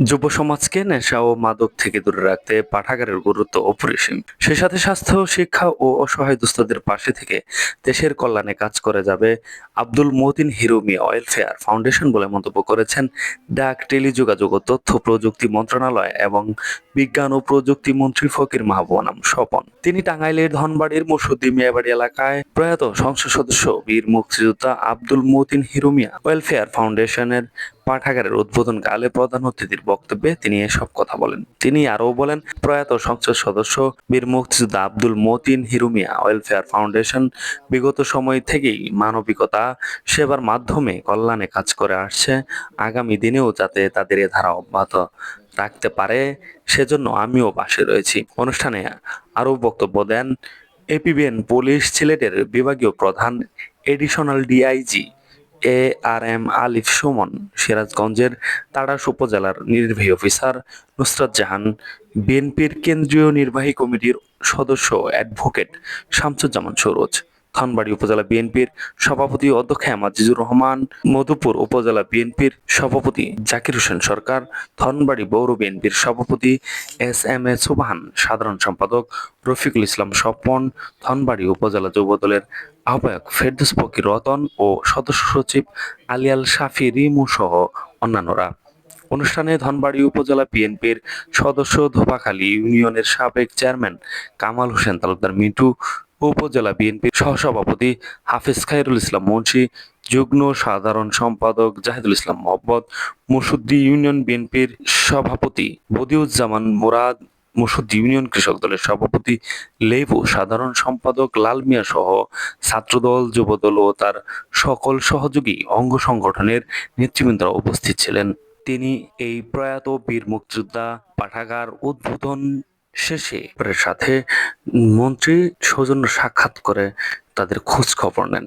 যুব সমাজকে নেশা ও মাদক থেকে দূরে রাখতে পাঠাগারের গুরুত্ব অপরিসীম। সেই সাথে স্বাস্থ্য, শিক্ষা ও অসহায় দুস্থদের পাশে থেকে দেশের কল্যাণে কাজ করে যাবে আব্দুল মতিন হিরু মিয়া ওয়েলফেয়ার ফাউন্ডেশন বলে মন্তব্য করেছেন ডাক, টেলিযোগাযোগ ও তথ্য প্রযুক্তি মন্ত্রণালয় এবং বিজ্ঞান ও প্রযুক্তি মন্ত্রী ফকির মাহবুব আনাম স্বপন। তিনি টাঙ্গাইলের ধনবাড়ির মুসুদ্দি মিয়াবাড়ি এলাকায় প্রয়াত সংসদ সদস্য বীর মুক্তিযোদ্ধা আব্দুল মতিন হিরু মিয়া ওয়েলফেয়ার ফাউন্ডেশনের পাঠাগারের উদ্বোধনকালে প্রধান অতিথির বক্তব্যে তিনি এসব কথা বলেন। তিনি আরও বলেন, প্রয়াত সংসদ সদস্য বীর মুক্তিযোদ্ধা আব্দুল মতিন হিরু মিয়া ওয়েলফেয়ার ফাউন্ডেশন বিগত সময় থেকেই মানবিকতা সেবার মাধ্যমে কল্যাণে কাজ করে আসছে। আগামী দিনেও যাতে তাদের এ ধারা অব্যাহত রাখতে পারে সেজন্য আমিও পাশে রয়েছি। অনুষ্ঠানে আরও বক্তব্য দেন এপিবিএন পুলিশ সিলেটের বিভাগীয় প্রধান এডিশনাল ডিআইজি ARM আলিফ সুমন, সিরাজগঞ্জের তাড়াশ উপজেলার নির্বাহী অফিসার নুসরাত জাহান, বিএনপির কেন্দ্রীয় নির্বাহী কমিটির সদস্য অ্যাডভোকেট শামসুজ্জামান সুরজ, ধনবাড়ী উপজেলা বিএনপির সভাপতি অধ্যক্ষ আজিজুর রহমান, মধুপুর উপজেলা বিএনপির সভাপতি জাকির হোসেন সরকার, ধনবাড়ী পৌর বিএনপির সভাপতি SMA সুবহান, সাধারণ সম্পাদক রফিকুল ইসলাম স্বপন, ধনবাড়ী উপজেলা যুবদলের আহ্বায়ক ফেরদৌস ফকির রতন ও সদস্য সচিব আলিয়াল শাফি রিমু সহ অন্যান্যরা। অনুষ্ঠানে ধনবাড়ী উপজেলা বিএনপির সদস্য, ধোপাখালী ইউনিয়নের সাবেক চেয়ারম্যান কামাল হোসেন তালুকদার মিন্টু, উপজেলা বিএনপির সহসভাপতি হাফেজ খায়রুল ইসলাম মুন্সী, যুগ্ম সাধারণ সম্পাদক জাহিদুল ইসলাম মোহাম্মদ, মুসুদ্দি ইউনিয়ন বিএনপির সভাপতি বদিউজ্জামান মুরাদ, মুসুদ্দি ইউনিয়ন কৃষক দলের সভাপতি লেবু, সাধারণ সম্পাদক লাল মিয়া সহ ছাত্রদল, যুবদল ও তার সকল সহযোগী অঙ্গ সংগঠনের নেতৃবৃন্দরা উপস্থিত ছিলেন। তিনি এই প্রয়াত বীর মুক্তিযোদ্ধা পাঠাগার উদ্বোধন শেষে সাথে মন্ত্রী সৌজন্য সাক্ষাৎ করে তাদের খোঁজ খবর নেন।